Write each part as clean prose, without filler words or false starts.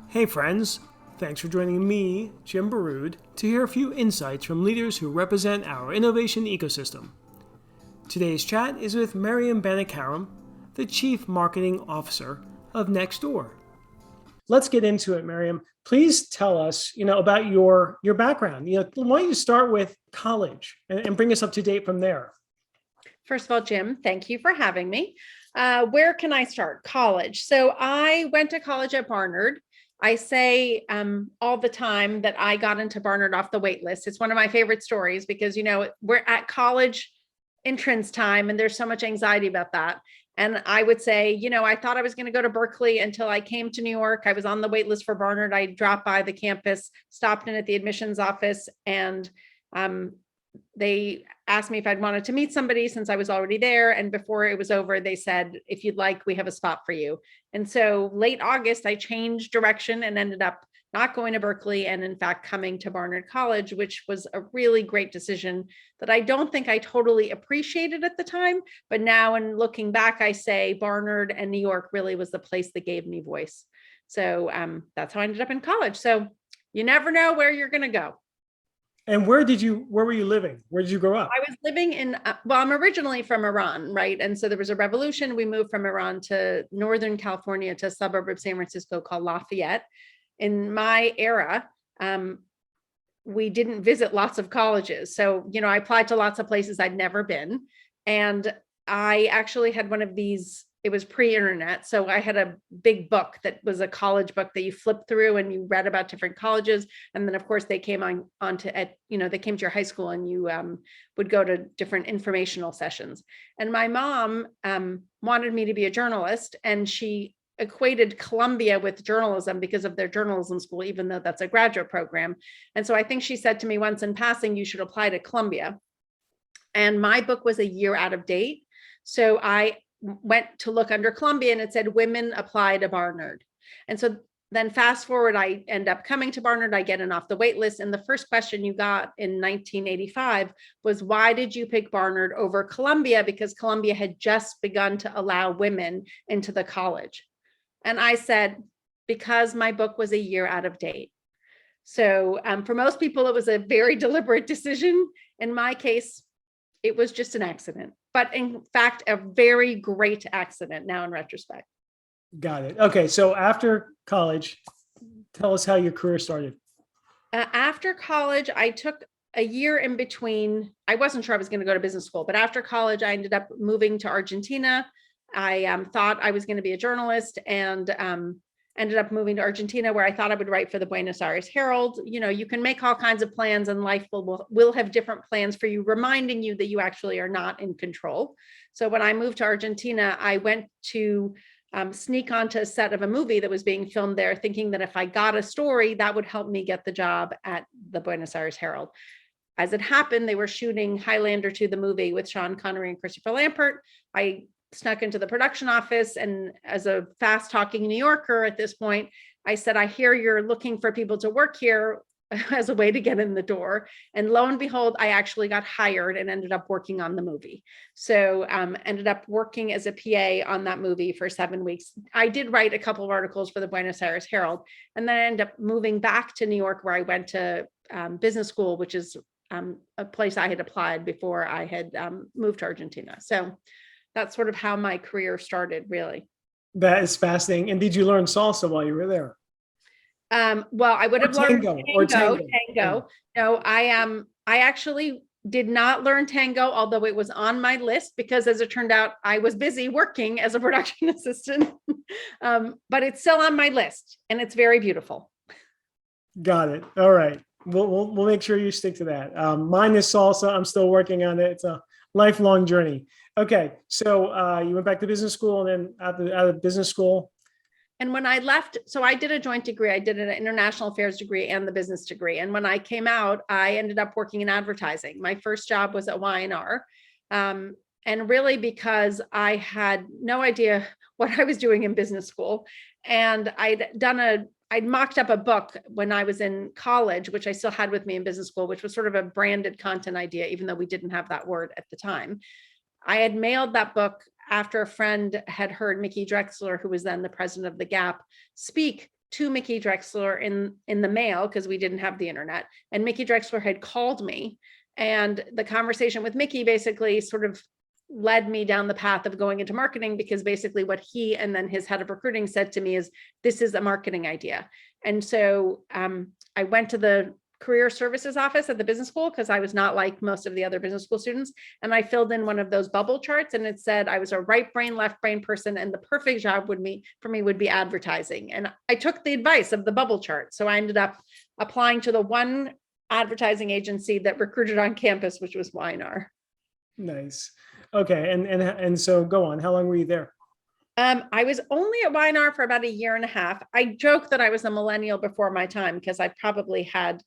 Hey friends, thanks for joining me, Jim Baroud, to hear a few insights from leaders who represent our innovation ecosystem. Today's chat is with Maryam Banikarim, the Chief Marketing Officer of Nextdoor. Let's get into it, Maryam. Please tell us, about your background. Why don't you start with college and bring us up to date from there? First of all, Jim, thank you for having me. Where can I start? College. So I went to college at Barnard. I say all the time that I got into Barnard off the wait list. It's one of my favorite stories because, we're at college entrance time and there's so much anxiety about that. And I would say, I thought I was going to go to Berkeley until I came to New York. I was on the wait list for Barnard. I dropped by the campus, stopped in at the admissions office, and they asked me if I'd wanted to meet somebody since I was already there. And before it was over, they said, if you'd like, we have a spot for you. And so late August, I changed direction and ended up not going to Berkeley and in fact coming to Barnard College, which was a really great decision that I don't think I totally appreciated at the time. But now in looking back, I say Barnard and New York really was the place that gave me voice. So that's how I ended up in college. So you never know where you're going to go. And where were you living? Where did you grow up? I was living in, I'm originally from Iran, right? And so there was a revolution. We moved from Iran to Northern California, to a suburb of San Francisco called Lafayette. In my era, we didn't visit lots of colleges. So, I applied to lots of places I'd never been. And I actually had one of these, it was pre-internet. So I had a big book that was a college book that you flip through and you read about different colleges. And then of course they came they came to your high school and you would go to different informational sessions. And my mom wanted me to be a journalist, and she equated Columbia with journalism because of their journalism school, even though that's a graduate program. And so I think she said to me once in passing, you should apply to Columbia. And my book was a year out of date. So I went to look under Columbia and it said women apply to Barnard. And so then fast forward, I end up coming to Barnard, I get in off the wait list. And the first question you got in 1985 was, why did you pick Barnard over Columbia? Because Columbia had just begun to allow women into the college. And I said, because my book was a year out of date. So for most people, it was a very deliberate decision. In my case, it was just an accident, but in fact, a very great accident now in retrospect. Got it. Okay. So after college, tell us how your career started. After college, I took a year in between. I wasn't sure I was going to go to business school, but after college, I ended up moving to Argentina. I thought I was going to be a journalist, and ended up moving to Argentina, where I thought I would write for the Buenos Aires Herald. You can make all kinds of plans, and life will have different plans for you, reminding you that you actually are not in control. So when I moved to Argentina, I went to sneak onto a set of a movie that was being filmed there, thinking that if I got a story, that would help me get the job at the Buenos Aires Herald. As it happened, they were shooting Highlander 2, the movie, with Sean Connery and Christopher Lambert. I snuck into the production office, and as a fast talking New Yorker at this point, I said, I hear you're looking for people to work here as a way to get in the door. And lo and behold, I actually got hired and ended up working on the movie. So ended up working as a PA on that movie for 7 weeks. I did write a couple of articles for the Buenos Aires Herald, and then I ended up moving back to New York, where I went to business school, which is a place I had applied before I had moved to Argentina. So that's sort of how my career started, really. That is fascinating. And did you learn salsa while you were there? Well, I would have learned tango. No, I actually did not learn tango, although it was on my list, because as it turned out, I was busy working as a production assistant. But it's still on my list, and it's very beautiful. Got it. All right. We'll make sure you stick to that. Mine is salsa. I'm still working on it. It's a lifelong journey. Okay. So you went back to business school, and then out of business school. And when I left, so I did a joint degree. I did an international affairs degree and the business degree. And when I came out, I ended up working in advertising. My first job was at Y&R. And really because I had no idea what I was doing in business school. And I'd mocked up a book when I was in college, which I still had with me in business school, which was sort of a branded content idea, even though we didn't have that word at the time. I had mailed that book after a friend had heard Mickey Drexler, who was then the president of the Gap, speak to Mickey Drexler in the mail, because we didn't have the internet. And Mickey Drexler had called me, and the conversation with Mickey basically sort of led me down the path of going into marketing, because basically what he and then his head of recruiting said to me is, this is a marketing idea. And so I went to the career services office at the business school, because I was not like most of the other business school students. And I filled in one of those bubble charts, and it said I was a right brain, left brain person, and the perfect job for me would be advertising. And I took the advice of the bubble chart. So I ended up applying to the one advertising agency that recruited on campus, which was Y&R. Nice. Okay. And so go on. How long were you there? I was only at Y&R for about a year and a half. I joke that I was a millennial before my time, because I probably had,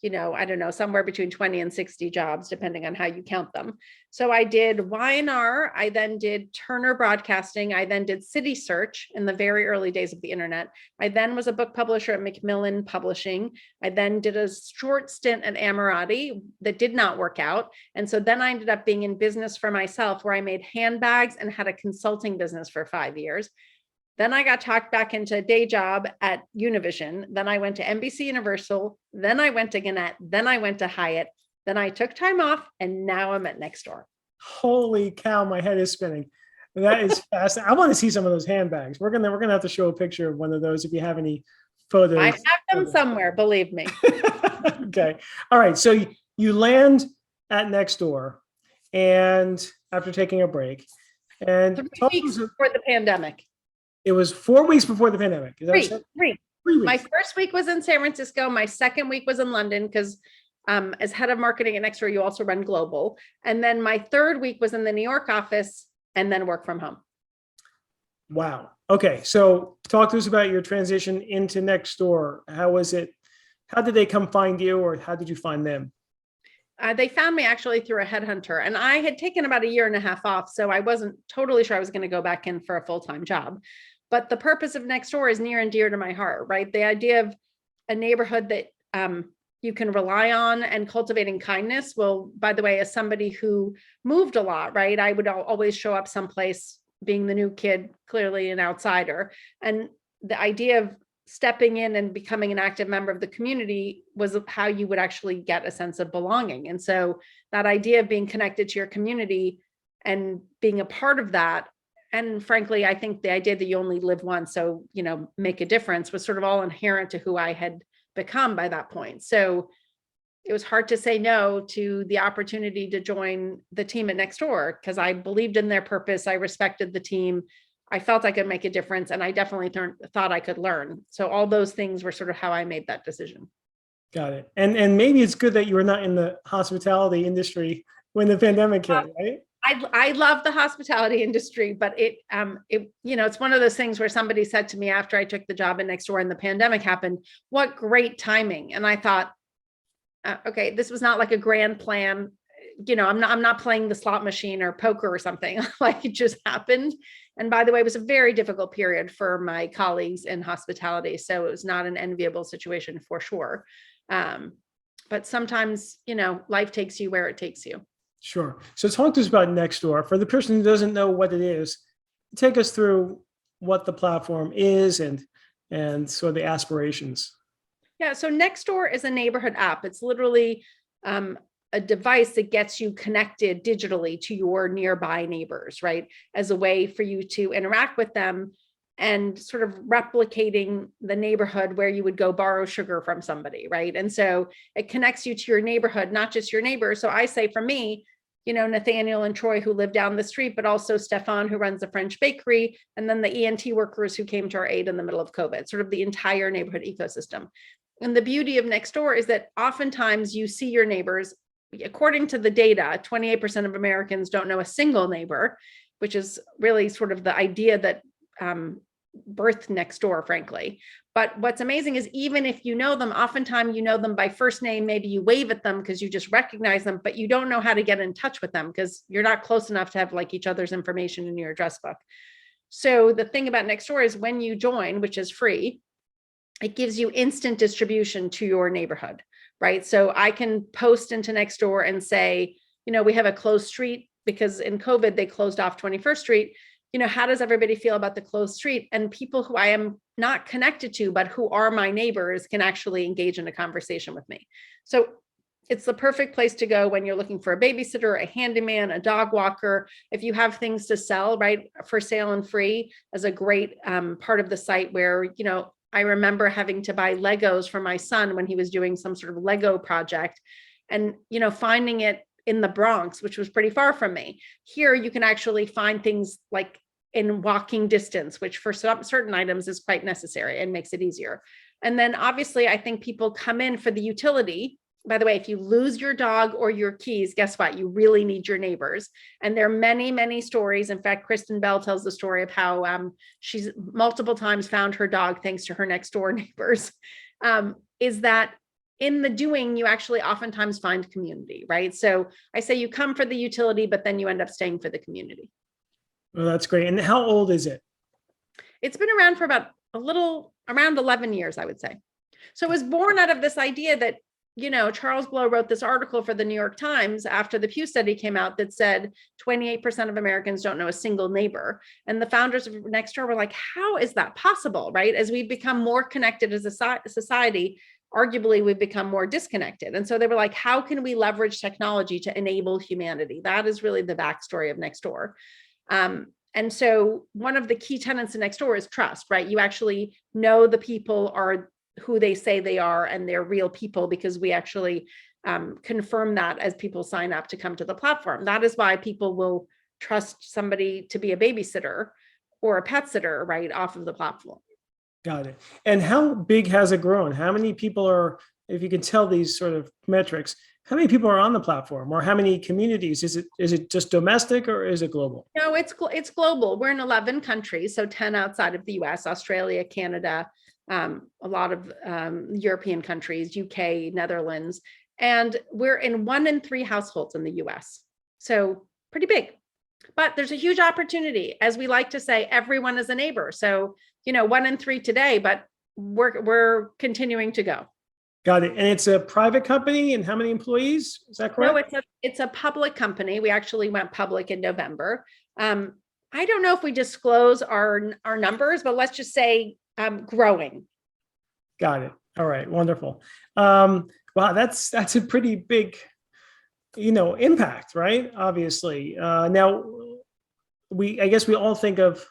I don't know, somewhere between 20 and 60 jobs, depending on how you count them. So I did Y&R. I then did Turner Broadcasting. I then did City Search in the very early days of the internet. I then was a book publisher at Macmillan Publishing. I then did a short stint at Ammirati that did not work out. And so then I ended up being in business for myself, where I made handbags and had a consulting business for 5 years. Then I got talked back into a day job at Univision. Then I went to NBC Universal. Then I went to Gannett. Then I went to Hyatt. Then I took time off, and now I'm at Nextdoor. Holy cow, my head is spinning. That is fascinating. I want to see some of those handbags. We're gonna have to show a picture of one of those if you have any photos. I have them somewhere, believe me. Okay. All right. So you land at Nextdoor, and after taking a break, and 3 weeks before the pandemic. It was 4 weeks before the pandemic. Is that Three. 3 weeks. My first week was in San Francisco. My second week was in London, because as head of marketing at Nextdoor, you also run global. And then my third week was in the New York office, and then work from home. Wow. Okay. So talk to us about your transition into Nextdoor. How was it? How did they come find you, or how did you find them? They found me actually through a headhunter, and I had taken about a year and a half off. So I wasn't totally sure I was going to go back in for a full-time job. But the purpose of Nextdoor is near and dear to my heart, right? The idea of a neighborhood that you can rely on and cultivating kindness. Well, by the way, as somebody who moved a lot, right, I would always show up someplace being the new kid, clearly an outsider. And the idea of stepping in and becoming an active member of the community was how you would actually get a sense of belonging. And so that idea of being connected to your community and being a part of that, and frankly, I think the idea that you only live once, so, make a difference, was sort of all inherent to who I had become by that point. So it was hard to say no to the opportunity to join the team at Nextdoor, because I believed in their purpose. I respected the team. I felt I could make a difference, and I definitely thought I could learn. So all those things were sort of how I made that decision. Got it. And maybe it's good that you were not in the hospitality industry when the pandemic hit, right? I love the hospitality industry, but it's one of those things where somebody said to me after I took the job at Nextdoor and the pandemic happened, what great timing. And I thought, okay, this was not like a grand plan. I'm not playing the slot machine or poker or something. Like, it just happened. And by the way, it was a very difficult period for my colleagues in hospitality. So it was not an enviable situation for sure. But sometimes, life takes you where it takes you. Sure. So talk to us about Nextdoor. For the person who doesn't know what it is, take us through what the platform is and sort of the aspirations. Yeah. So Nextdoor is a neighborhood app. It's literally a device that gets you connected digitally to your nearby neighbors, right? As a way for you to interact with them, and sort of replicating the neighborhood where you would go borrow sugar from somebody, right? And so it connects you to your neighborhood, not just your neighbors. So I say, for me, Nathaniel and Troy, who live down the street, but also Stefan, who runs the French bakery, and then the ENT workers who came to our aid in the middle of COVID, sort of the entire neighborhood ecosystem. And the beauty of Nextdoor is that oftentimes you see your neighbors. According to the data, 28% of Americans don't know a single neighbor, which is really sort of the idea that birthed Nextdoor, frankly. But what's amazing is, even if you know them, oftentimes you know them by first name. Maybe you wave at them because you just recognize them, but you don't know how to get in touch with them because you're not close enough to have like each other's information in your address book. So the thing about Nextdoor is, when you join, which is free, it gives you instant distribution to your neighborhood, right? So I can post into Nextdoor and say, we have a closed street because in COVID, they closed off 21st Street. How does everybody feel about the closed street? And people who I am not connected to, but who are my neighbors, can actually engage in a conversation with me. So it's the perfect place to go when you're looking for a babysitter, a handyman, a dog walker. If you have things to sell, right, for sale and free is a great part of the site where, I remember having to buy Legos for my son when he was doing some sort of Lego project and, finding it in the Bronx, which was pretty far from me. Here, you can actually find things like in walking distance, which for certain items is quite necessary and makes it easier. And then obviously, I think people come in for the utility. By the way, if you lose your dog or your keys, guess what? You really need your neighbors. And there are many, many stories. In fact, Kristen Bell tells the story of how she's multiple times found her dog thanks to her next door neighbors. Is that in the doing, you actually oftentimes find community, right? So I say you come for the utility, but then you end up staying for the community. Well, that's great. And how old is it? It's been around for about around 11 years, I would say. So it was born out of this idea that, Charles Blow wrote this article for the New York Times after the Pew study came out that said 28% of Americans don't know a single neighbor. And the founders of Nextdoor were like, how is that possible, right? As we've become more connected as a society, arguably we've become more disconnected. And so they were like, how can we leverage technology to enable humanity? That is really the backstory of Nextdoor. And so one of the key tenets in Nextdoor is trust, right? You actually know the people are who they say they are and they're real people, because we actually confirm that as people sign up to come to the platform. That is why people will trust somebody to be a babysitter or a pet sitter, right, off of the platform. Got it. And how big has it grown? How many people are, if you can tell these sort of metrics, how many people are on the platform, or how many communities? Is it just domestic, or is it global? No, it's global. We're in 11 countries, so 10 outside of the US, Australia, Canada, a lot of European countries, UK, Netherlands, and we're in 1 in 3 households in the US. So pretty big. But there's a huge opportunity. As we like to say, everyone is a neighbor. So, 1 in 3 today, but we're continuing to go. Got it. And it's a private company, and how many employees? Is that correct? No, it's a public company. We actually went public in November. I don't know if we disclose our numbers, but let's just say growing. Got it. All right. Wonderful. Wow, that's a pretty big, impact, right? Obviously. Now, I guess we all think of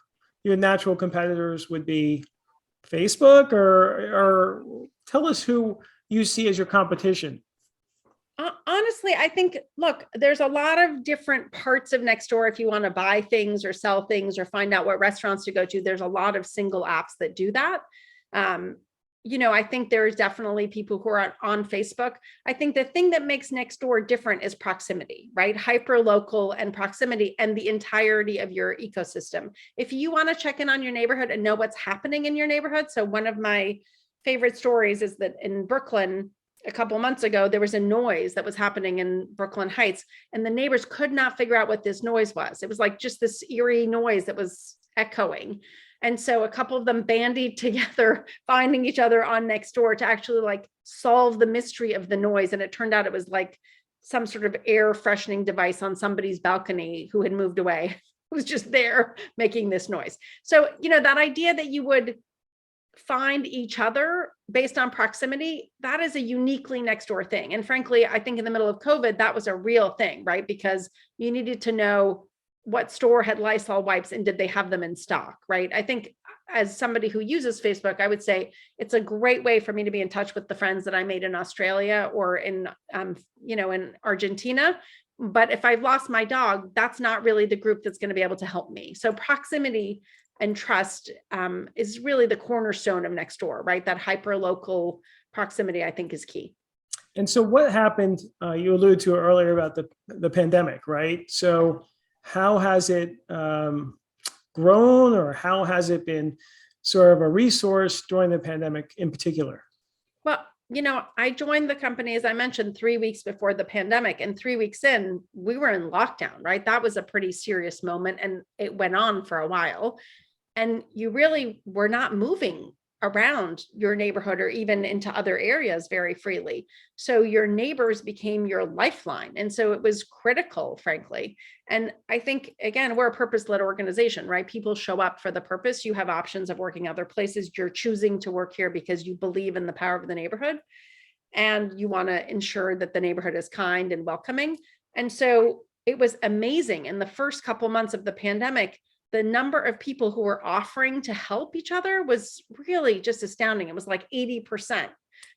your natural competitors would be Facebook, or tell us who you see as your competition. Honestly, I think, look, there's a lot of different parts of Nextdoor. If you want to buy things or sell things or find out what restaurants to go to, there's a lot of single apps that do that. I think there's definitely people who are on Facebook. I think the thing that makes Nextdoor different is proximity, right? Hyper local and proximity and the entirety of your ecosystem. If you want to check in on your neighborhood and know what's happening in your neighborhood. So one of my favorite stories is that in Brooklyn, a couple months ago, there was a noise that was happening in Brooklyn Heights, and the neighbors could not figure out what this noise was. It was like just this eerie noise that was echoing. And so a couple of them bandied together, finding each other on Nextdoor to actually solve the mystery of the noise. And it turned out it was like some sort of air freshening device on somebody's balcony who had moved away. It was just there making this noise. So, that idea that you would find each other based on proximity, that is a uniquely Nextdoor thing. And frankly, I think in the middle of COVID, that was a real thing, right? Because you needed to know what store had Lysol wipes and did they have them in stock, right? I think as somebody who uses Facebook, I would say it's a great way for me to be in touch with the friends that I made in Australia or in Argentina. But if I've lost my dog, that's not really the group that's going to be able to help me. So proximity and trust is really the cornerstone of Nextdoor, right? That hyper local proximity, I think, is key. And so what happened, you alluded to earlier about the pandemic, right? So how has it grown, or how has it been sort of a resource during the pandemic in particular? Well, I joined the company, as I mentioned, 3 weeks before the pandemic, and 3 weeks in, we were in lockdown, right? That was a pretty serious moment, and it went on for a while. And you really were not moving around your neighborhood or even into other areas very freely. So your neighbors became your lifeline. And so it was critical, frankly. And I think, again, we're a purpose-led organization, right? People show up for the purpose. You have options of working other places. You're choosing to work here because you believe in the power of the neighborhood and you want to ensure that the neighborhood is kind and welcoming. And so it was amazing. In the first couple months of the pandemic, the number of people who were offering to help each other was really just astounding. It was like 80%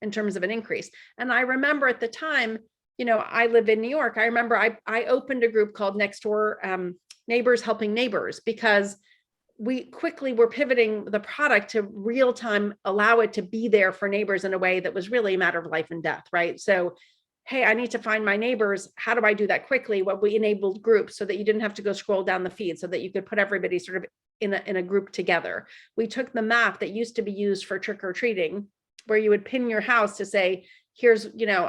in terms of an increase. And I remember at the time, I live in New York. I remember I opened a group called Nextdoor, Neighbors Helping Neighbors, because we quickly were pivoting the product to real time, allow it to be there for neighbors in a way that was really a matter of life and death, right? So hey, I need to find my neighbors. How do I do that quickly? Well, we enabled groups so that you didn't have to go scroll down the feed, so that you could put everybody sort of in a group together. We took the map that used to be used for trick or treating, where you would pin your house to say, here's,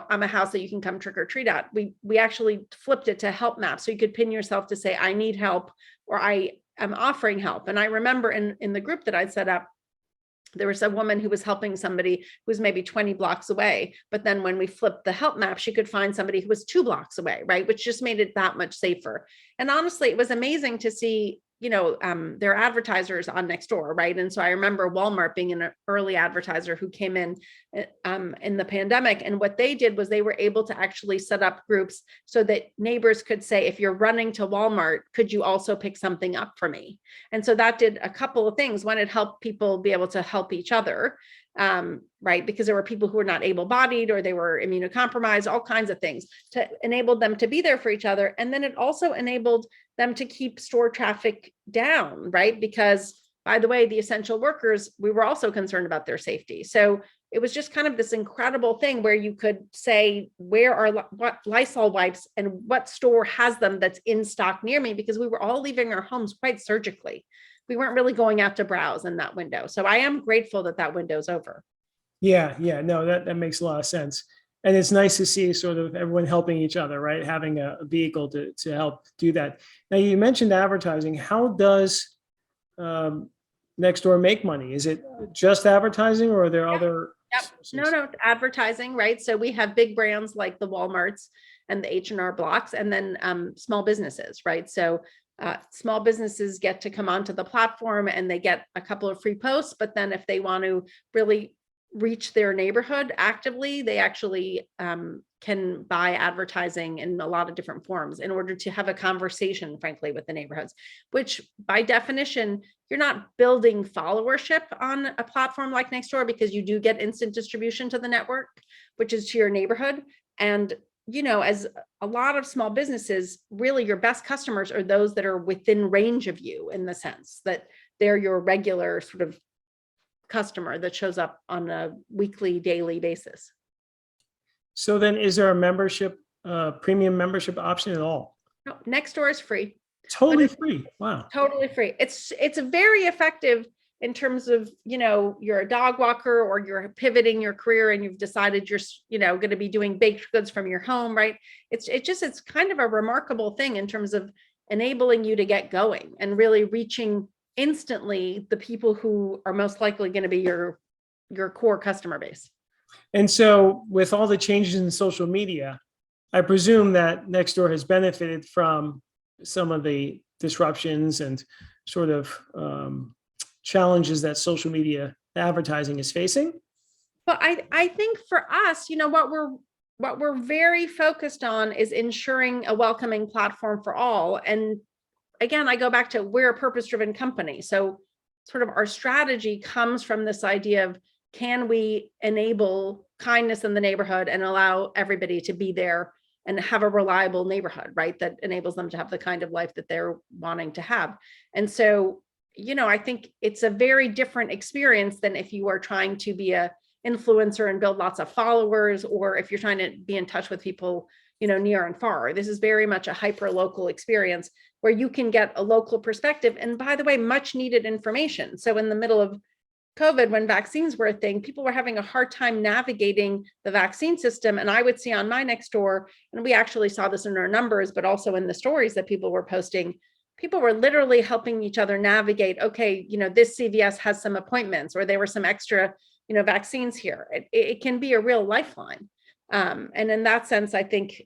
I'm a house that you can come trick or treat at. We actually flipped it to help map. So you could pin yourself to say, I need help, or I am offering help. And I remember in the group that I'd set up, there was a woman who was helping somebody who was maybe 20 blocks away. But then when we flipped the help map, she could find somebody who was 2 blocks away, right? Which just made it that much safer. And honestly, it was amazing to see, their advertisers on Nextdoor, right? And so I remember Walmart being an early advertiser who came in the pandemic. And what they did was they were able to actually set up groups so that neighbors could say, if you're running to Walmart, could you also pick something up for me? And so that did a couple of things. One, it helped people be able to help each other, right? Because there were people who were not able-bodied or they were immunocompromised, all kinds of things to enable them to be there for each other. And then it also enabled them to keep store traffic down, right? Because, by the way, the essential workers, we were also concerned about their safety. So it was just kind of this incredible thing where you could say, where are what Lysol wipes and what store has them that's in stock near me? Because we were all leaving our homes quite surgically. We weren't really going out to browse in that window. So I am grateful that that window's over. Yeah, no, that makes a lot of sense. And it's nice to see sort of everyone helping each other, right? Having a vehicle to help do that. Now, you mentioned advertising. How does Nextdoor make money? Is it just advertising, or are there other sources? No, advertising, right? So we have big brands like the Walmarts and the H&R Blocks, and then small businesses, right? So small businesses get to come onto the platform and they get a couple of free posts, but then if they want to really reach their neighborhood actively, they actually can buy advertising in a lot of different forms in order to have a conversation, frankly, with the neighborhoods, which by definition, you're not building followership on a platform like Nextdoor, because you do get instant distribution to the network, which is to your neighborhood. And as a lot of small businesses, really your best customers are those that are within range of you, in the sense that they're your regular sort of customer that shows up on a weekly, daily basis. So then is there a membership, premium membership option at all? No, Nextdoor is free. Totally free. Wow. Totally free. It's very effective in terms of, you're a dog walker or you're pivoting your career and you've decided you're, going to be doing baked goods from your home, right? It's kind of a remarkable thing in terms of enabling you to get going and really reaching instantly the people who are most likely going to be your core customer base. And so with all the changes in social media, I presume that Nextdoor has benefited from some of the disruptions and sort of challenges that social media advertising is facing. But I think for us, what we're very focused on is ensuring a welcoming platform for all. And again, I go back to, we're a purpose-driven company. So sort of our strategy comes from this idea of, can we enable kindness in the neighborhood and allow everybody to be there and have a reliable neighborhood, right? That enables them to have the kind of life that they're wanting to have. And so, I think it's a very different experience than if you are trying to be a influencer and build lots of followers, or if you're trying to be in touch with people, near and far. This is very much a hyper local experience where you can get a local perspective. And by the way, much needed information. So in the middle of COVID, when vaccines were a thing, people were having a hard time navigating the vaccine system. And I would see on my Nextdoor, and we actually saw this in our numbers, but also in the stories that people were posting, people were literally helping each other navigate, okay, this CVS has some appointments, or there were some extra, vaccines here. It can be a real lifeline. And in that sense, I think,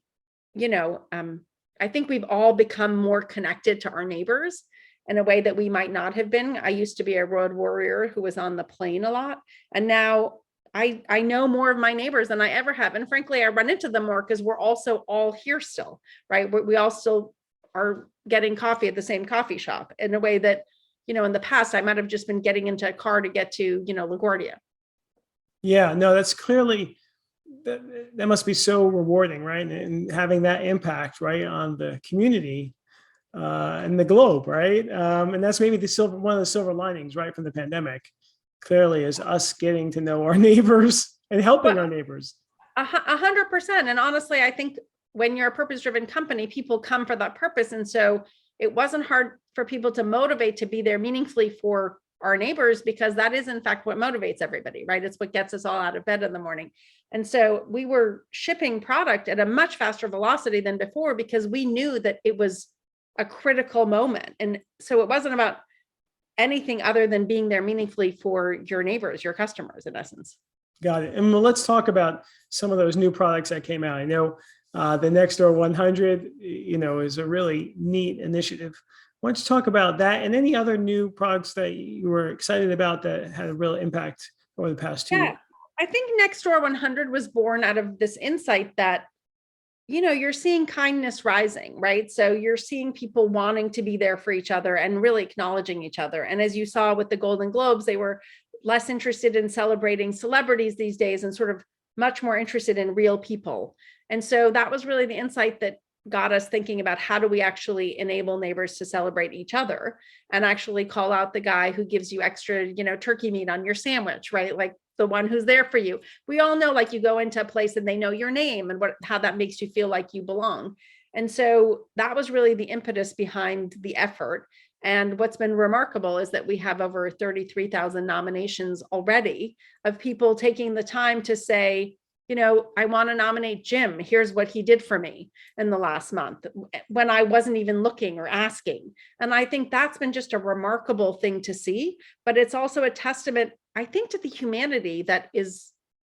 I think we've all become more connected to our neighbors in a way that we might not have been. I used to be a road warrior who was on the plane a lot. And now I know more of my neighbors than I ever have. And frankly, I run into them more because we're also all here still, right? We all still are getting coffee at the same coffee shop in a way that, in the past, I might have just been getting into a car to get to, LaGuardia. Yeah, no, that's clearly, that must be so rewarding, right? And having that impact, right, on the community and the globe, right? And that's maybe one of the silver linings, right, from the pandemic, clearly, is us getting to know our neighbors and helping our neighbors. 100%. And honestly, I think when you're a purpose-driven company, people come for that purpose. And so it wasn't hard for people to motivate to be there meaningfully for our neighbors, because that is in fact what motivates everybody, right? It's what gets us all out of bed in the morning. And so we were shipping product at a much faster velocity than before because we knew that it was a critical moment. And so it wasn't about anything other than being there meaningfully for your neighbors, your customers, in essence. Got it. And let's talk about some of those new products that came out. I know the Nextdoor 100, is a really neat initiative. Why don't you talk about that and any other new products that you were excited about that had a real impact over the past 2 years? I think Nextdoor 100 was born out of this insight that, you're seeing kindness rising, right? So you're seeing people wanting to be there for each other and really acknowledging each other. And as you saw with the Golden Globes, they were less interested in celebrating celebrities these days and sort of much more interested in real people. And so that was really the insight that got us thinking about how do we actually enable neighbors to celebrate each other and actually call out the guy who gives you extra, turkey meat on your sandwich, right? Like the one who's there for you. We all know, like, you go into a place and they know your name and how that makes you feel like you belong. And so that was really the impetus behind the effort. And what's been remarkable is that we have over 33,000 nominations already of people taking the time to say, I want to nominate Jim. Here's what he did for me in the last month when I wasn't even looking or asking. And I think that's been just a remarkable thing to see. But it's also a testament, I think, to the humanity that is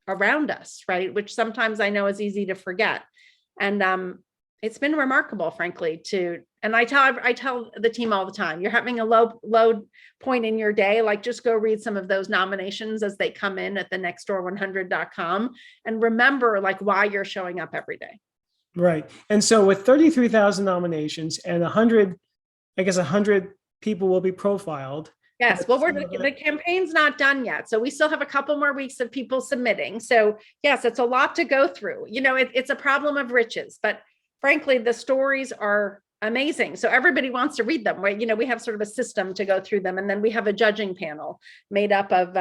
around us, right? Which sometimes I know is easy to forget. And it's been remarkable, frankly, and I tell the team all the time, you're having a low point in your day, like just go read some of those nominations as they come in at the nextdoor100.com and remember like why you're showing up every day. Right. And so with 33,000 nominations and 100 people will be profiled. Yes. Well, the campaign's not done yet. So we still have a couple more weeks of people submitting. So yes, it's a lot to go through. It's a problem of riches, but frankly, the stories are amazing. So everybody wants to read them, right? We have sort of a system to go through them. And then we have a judging panel made up of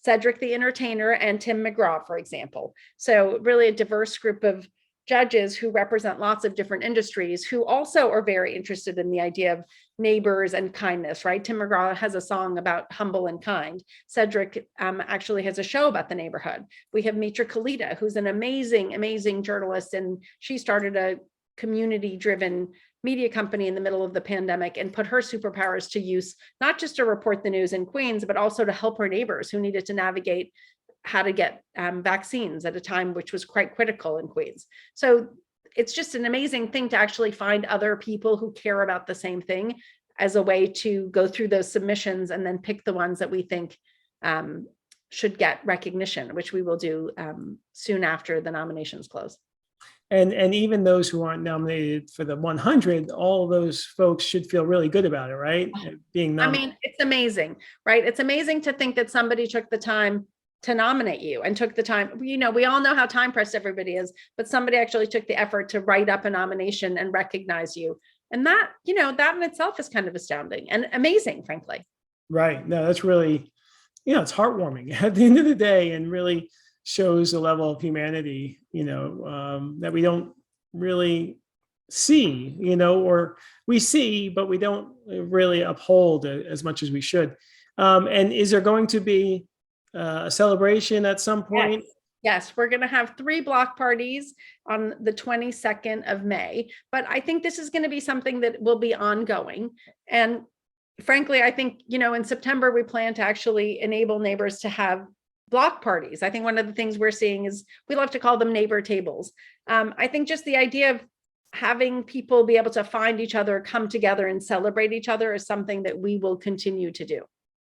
Cedric the Entertainer and Tim McGraw, for example. So really a diverse group of judges who represent lots of different industries who also are very interested in the idea of neighbors and kindness, right? Tim McGraw has a song about humble and kind. Cedric actually has a show about the neighborhood. We have Mitra Kalita, who's an amazing, amazing journalist, and she started a community-driven media company in the middle of the pandemic and put her superpowers to use, not just to report the news in Queens, but also to help her neighbors who needed to navigate how to get vaccines at a time which was quite critical in Queens. So it's just an amazing thing to actually find other people who care about the same thing as a way to go through those submissions and then pick the ones that we think should get recognition, which we will do soon after the nominations close. And even those who aren't nominated for the 100, all those folks should feel really good about it, right? Being nominated. I mean, it's amazing, right? It's amazing to think that somebody took the time to nominate you and took the time. We all know how time pressed everybody is, but somebody actually took the effort to write up a nomination and recognize you. And that, that in itself is kind of astounding and amazing, frankly. Right. No, that's really, it's heartwarming at the end of the day and really shows a level of humanity, that we don't really see, or we see, but we don't really uphold as much as we should. And is there going to be a celebration at some point? Yes, we're going to have 3 block parties on the 22nd of May, but I think this is going to be something that will be ongoing. And frankly, I think, in September, we plan to actually enable neighbors to have block parties. I think one of the things we're seeing is we love to call them neighbor tables. I think just the idea of having people be able to find each other, come together and celebrate each other is something that we will continue to do.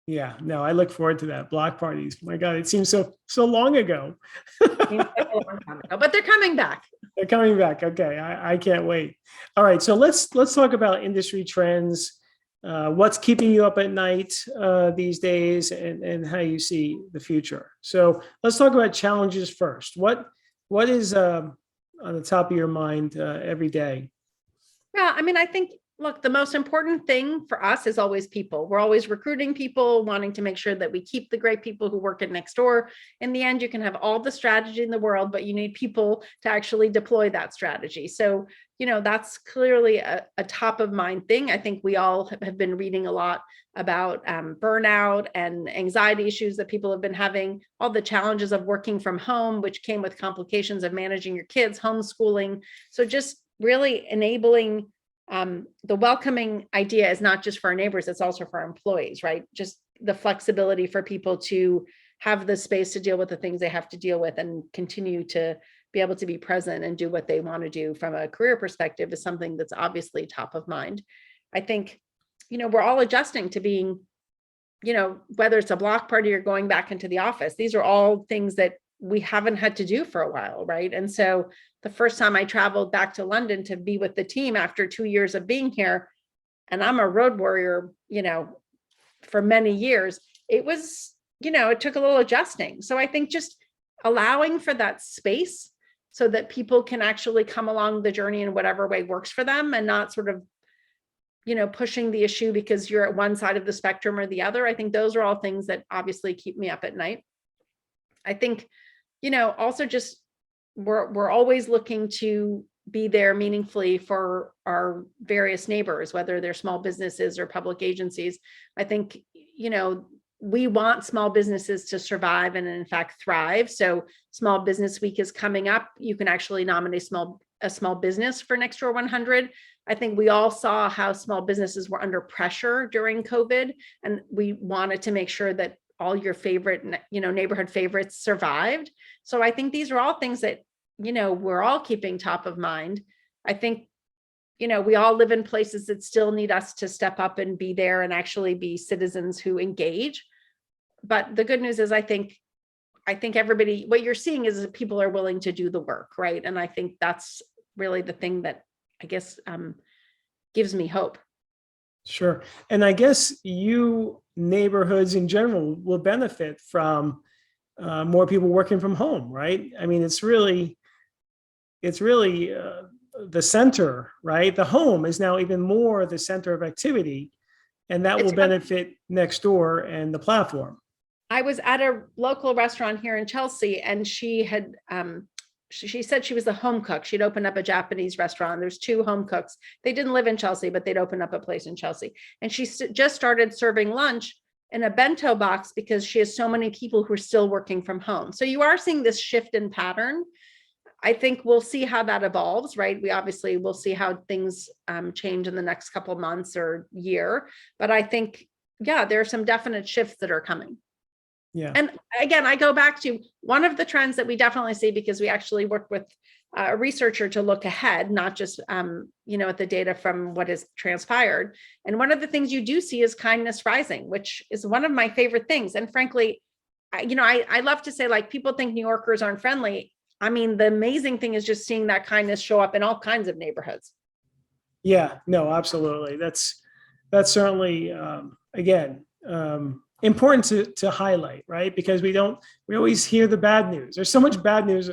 Yeah, no, I look forward to that. Block parties. My God, it seems so long ago. Seems like a long time ago, but they're coming back. They're coming back. Okay, I can't wait. All right, so let's talk about industry trends. What's keeping you up at night these days, and how you see the future. So let's talk about challenges first. What is on the top of your mind every day? Yeah, I mean, I think, look, the most important thing for us is always people. We're always recruiting people, wanting to make sure that we keep the great people who work at Nextdoor. In the end, you can have all the strategy in the world, but you need people to actually deploy that strategy. So, that's clearly a top of mind thing. I think we all have been reading a lot about burnout and anxiety issues that people have been having, all the challenges of working from home, which came with complications of managing your kids, homeschooling. So just really enabling the welcoming idea is not just for our neighbors, it's also for our employees, right? Just the flexibility for people to have the space to deal with the things they have to deal with and continue to be able to be present and do what they want to do from a career perspective is something that's obviously top of mind. I think, we're all adjusting to being, whether it's a block party or going back into the office, these are all things that we haven't had to do for a while, right? And so the first time I traveled back to London to be with the team after 2 years of being here, and I'm a road warrior, for many years, it was, it took a little adjusting. So I think just allowing for that space so that people can actually come along the journey in whatever way works for them and not sort of, pushing the issue because you're at one side of the spectrum or the other. I think those are all things that obviously keep me up at night. I think, also just we're always looking to be there meaningfully for our various neighbors, whether they're small businesses or public agencies. I think, we want small businesses to survive and in fact thrive. So Small Business Week is coming up. You can actually nominate a small business for Nextdoor 100. I think we all saw how small businesses were under pressure during COVID, and we wanted to make sure that all your favorite, neighborhood favorites survived. So I think these are all things that, we're all keeping top of mind. I think, we all live in places that still need us to step up and be there and actually be citizens who engage. But the good news is I think everybody, what you're seeing is that people are willing to do the work, right? And I think that's really the thing that I guess gives me hope. Sure. And I guess neighborhoods in general will benefit from more people working from home, right? I mean, it's really the center, right? The home is now even more the center of activity, and that will benefit Nextdoor and the platform. I was at a local restaurant here in Chelsea, and she had she said she was a home cook. She'd opened up a Japanese restaurant. There's 2 home cooks. They didn't live in Chelsea, but they'd opened up a place in Chelsea. And she just started serving lunch in a bento box because she has so many people who are still working from home. So you are seeing this shift in pattern. I think we'll see how that evolves, right? We obviously will see how things change in the next couple of months or year. But I think, yeah, there are some definite shifts that are coming. Yeah. And again, I go back to one of the trends that we definitely see, because we actually work with a researcher to look ahead, not just, at the data from what has transpired. And one of the things you do see is kindness rising, which is one of my favorite things. And frankly, I love to say, like, people think New Yorkers aren't friendly. I mean, the amazing thing is just seeing that kindness show up in all kinds of neighborhoods. Yeah, no, absolutely. That's certainly, again, important to highlight, right? Because we always hear the bad news. There's so much bad news,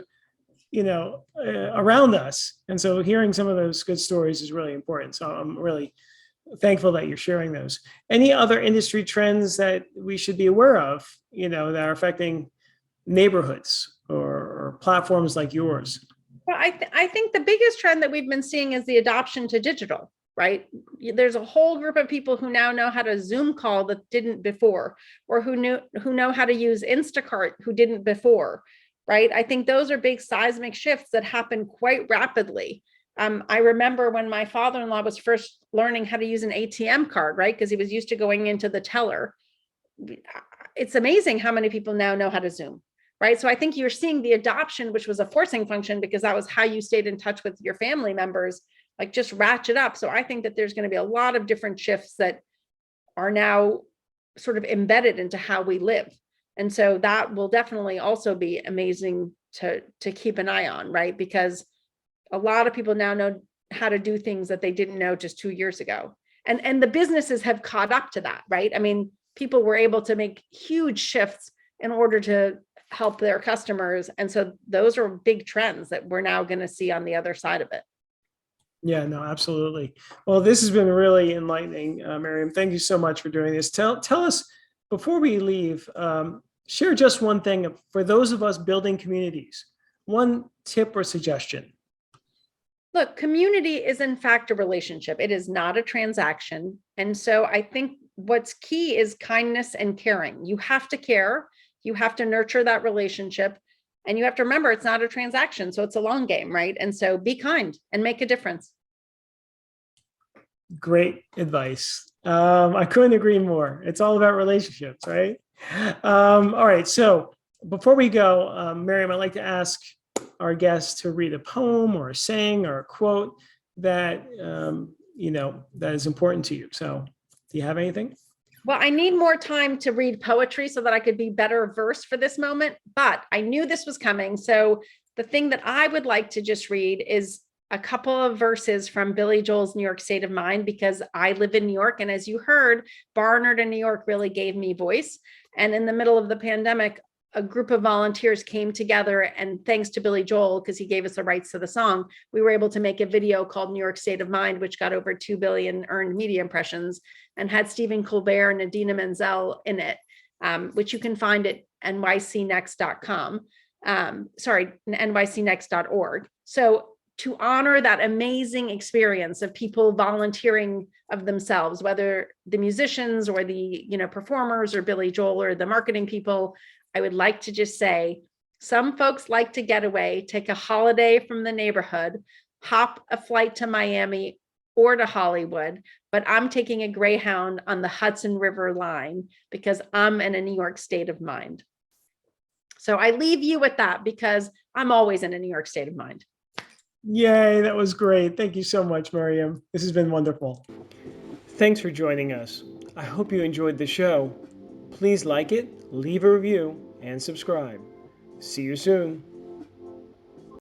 around us. And so hearing some of those good stories is really important. So I'm really thankful that you're sharing those. Any other industry trends that we should be aware of, that are affecting neighborhoods or platforms like yours? Well, I think the biggest trend that we've been seeing is the adoption to digital, right? There's a whole group of people who now know how to Zoom call that didn't before, or who know how to use Instacart who didn't before. right? I think those are big seismic shifts that happen quite rapidly. I remember when my father-in-law was first learning how to use an ATM card, right? Because he was used to going into the teller. It's amazing how many people now know how to Zoom, right? So I think you're seeing the adoption, which was a forcing function because that was how you stayed in touch with your family members, like just ratchet up. So I think that there's going to be a lot of different shifts that are now sort of embedded into how we live. And so that will definitely also be amazing to keep an eye on, right? Because a lot of people now know how to do things that they didn't know just 2 years ago. And the businesses have caught up to that, right? I mean, people were able to make huge shifts in order to help their customers. And so those are big trends that we're now going to see on the other side of it. Yeah, no, absolutely. Well, this has been really enlightening, Maryam. Thank you so much for doing this. Tell us, before we leave, share just one thing for those of us building communities, one tip or suggestion. Look, community is in fact a relationship. It is not a transaction. And so I think what's key is kindness and caring. You have to care, you have to nurture that relationship, and you have to remember it's not a transaction. So it's a long game, right? And so be kind and make a difference. Great advice. I couldn't agree more. It's all about relationships, right? All right. So before we go, Maryam, I'd like to ask our guests to read a poem or a saying or a quote that that is important to you. So do you have anything? Well, I need more time to read poetry so that I could be better versed for this moment, but I knew this was coming. So the thing that I would like to just read is a couple of verses from Billy Joel's New York State of Mind, because I live in New York. And as you heard, Barnard in New York really gave me voice. And in the middle of the pandemic, a group of volunteers came together, and thanks to Billy Joel, because he gave us the rights to the song, we were able to make a video called New York State of Mind, which got over 2 billion earned media impressions and had Stephen Colbert and Idina Menzel in it, which you can find at nycnext.com. nycnext.org. So to honor that amazing experience of people volunteering of themselves, whether the musicians or the performers or Billy Joel or the marketing people, I would like to just say, some folks like to get away, take a holiday from the neighborhood, hop a flight to Miami or to Hollywood, but I'm taking a Greyhound on the Hudson River line because I'm in a New York state of mind. So I leave you with that because I'm always in a New York state of mind. Yay, that was great. Thank you so much, Maryam. This has been wonderful. Thanks for joining us. I hope you enjoyed the show. Please like it, leave a review, and subscribe. See you soon.